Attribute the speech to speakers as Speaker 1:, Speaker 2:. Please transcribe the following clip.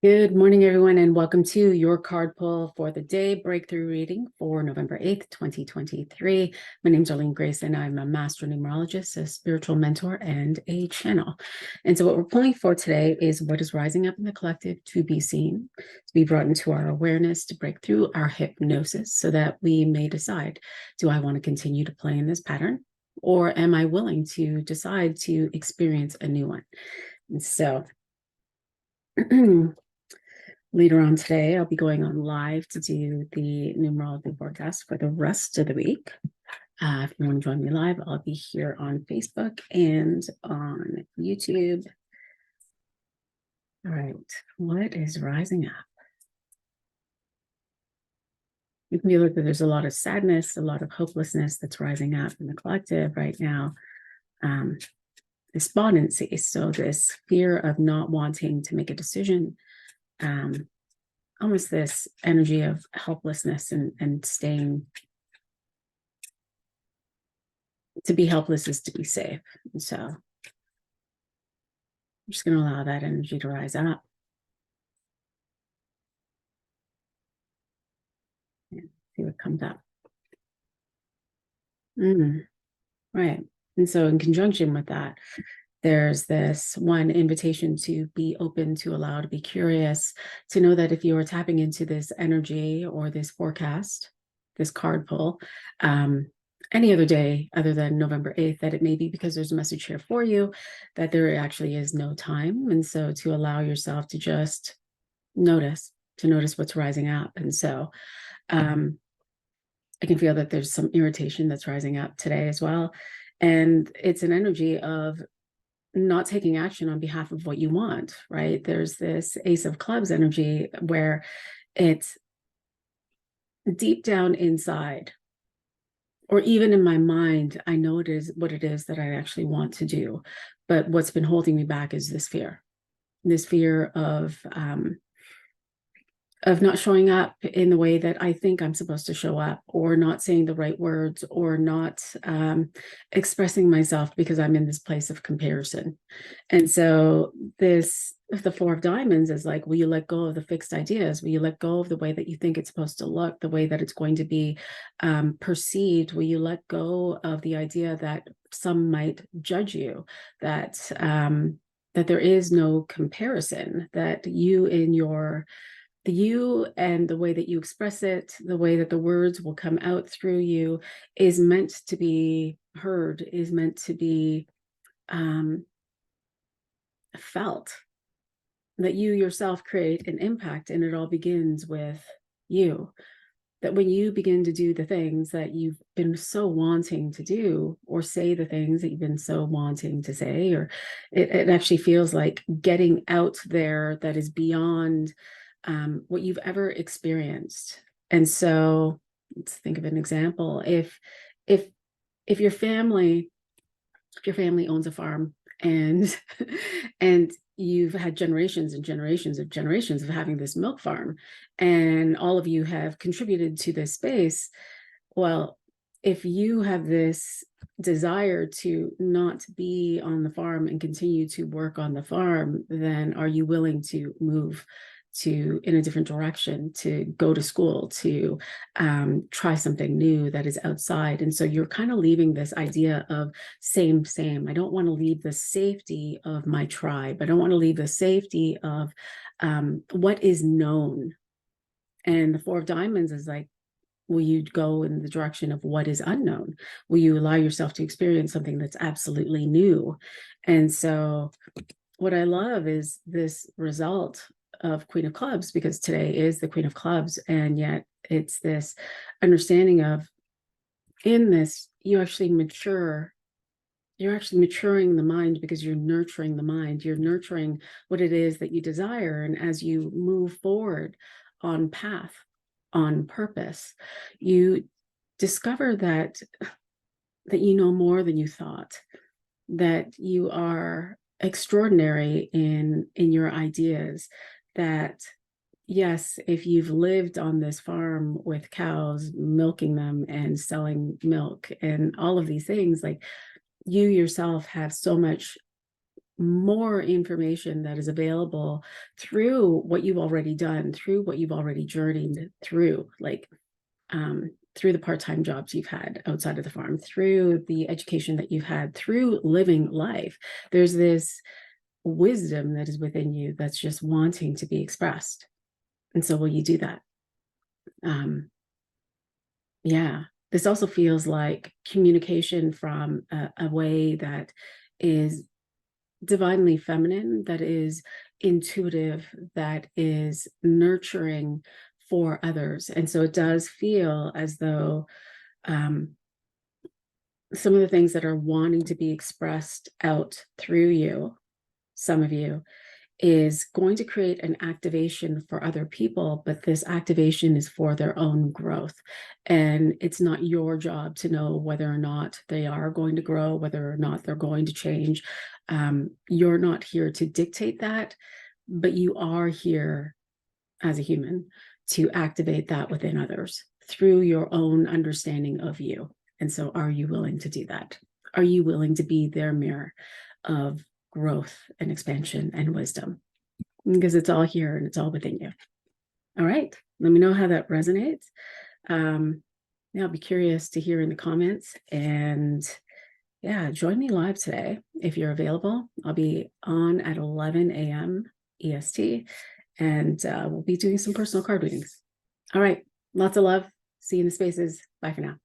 Speaker 1: Good morning, everyone, and welcome to your card pull for the day breakthrough reading for November 8th, 2023. My name is Arlene Grace, and I'm a master numerologist, a spiritual mentor, and a channel. And so what we're pulling for today is what is rising up in the collective to be seen, to be brought into our awareness, to break through our hypnosis so that we may decide, do I want to continue to play in this pattern, or am I willing to decide to experience a new one? And so later on today, I'll be going on live to do the numerology forecast for the rest of the week. If you want to join me live, I'll be here on Facebook and on YouTube. All right, what is rising up? You can feel that there's a lot of sadness, a lot of hopelessness that's rising up in the collective right now. Despondency, so this fear of not wanting to make a decision, almost this energy of helplessness and staying. To be helpless is to be safe. And so I'm just going to allow that energy to rise up. And see what comes up. Right. And so in conjunction with that, there's this one invitation to be open, to allow, to be curious, to know that if you are tapping into this energy or this forecast, this card pull, any other day other than November 8th, that it may be because there's a message here for you, that there actually is no time. And so to allow yourself to just notice what's rising up. And so I can feel that there's some irritation that's rising up today as well. And it's an energy of not taking action on behalf of what you want, right? There's this Ace of Clubs energy where it's deep down inside, or even in my mind, I know it is what it is that I actually want to do. But what's been holding me back is this fear of not showing up in the way that I think I'm supposed to show up, or not saying the right words, or not expressing myself because I'm in this place of comparison. And so the Four of Diamonds is like, will you let go of the fixed ideas? Will you let go of the way that you think it's supposed to look, the way that it's going to be perceived? Will you let go of the idea that some might judge you, that there is no comparison, that you and the way that you express it, the way that the words will come out through you is meant to be heard, is meant to be felt, that you yourself create an impact, and it all begins with you. That when you begin to do the things that you've been so wanting to do, or say the things that you've been so wanting to say, or it actually feels like getting out there that is beyond what you've ever experienced. And so let's think of an example. If your family owns a farm, and and you've had generations and generations of having this milk farm, and all of you have contributed to this space, well, if you have this desire to not be on the farm and continue to work on the farm, then are you willing to move in a different direction, to go to school, to try something new that is outside? And so you're kind of leaving this idea of same. I don't want to leave the safety of my tribe. I don't want to leave the safety of what is known. And the Four of Diamonds is like, will you go in the direction of what is unknown? Will you allow yourself to experience something that's absolutely new? And so what I love is this result of Queen of Clubs, because today is the Queen of Clubs, and yet it's this understanding of, in this, you actually mature. You're actually maturing the mind, because you're nurturing the mind. You're nurturing what it is that you desire. And as you move forward on path, on purpose, you discover that you know more than you thought, that you are extraordinary in your ideas, that yes, if you've lived on this farm with cows, milking them and selling milk and all of these things, like, you yourself have so much more information that is available through what you've already done, through what you've already journeyed through, like through the part-time jobs you've had outside of the farm, through the education that you've had, through living life. There's this wisdom that is within you that's just wanting to be expressed. And so will you do that? Yeah. This also feels like communication from a way that is divinely feminine, that is intuitive, that is nurturing for others. And so it does feel as though some of the things that are wanting to be expressed out through you, some of you, is going to create an activation for other people, but this activation is for their own growth. And it's not your job to know whether or not they are going to grow, whether or not they're going to change. You're not here to dictate that, but you are here as a human to activate that within others through your own understanding of you. And so are you willing to do that? Are you willing to be their mirror of growth and expansion and wisdom? Because it's all here and it's all within you. All right. Let me know how that resonates. Yeah, I'll be curious to hear in the comments. And yeah, join me live today if you're available. I'll be on at 11 a.m. EST, and we'll be doing some personal card readings. All right. Lots of love. See you in the spaces. Bye for now.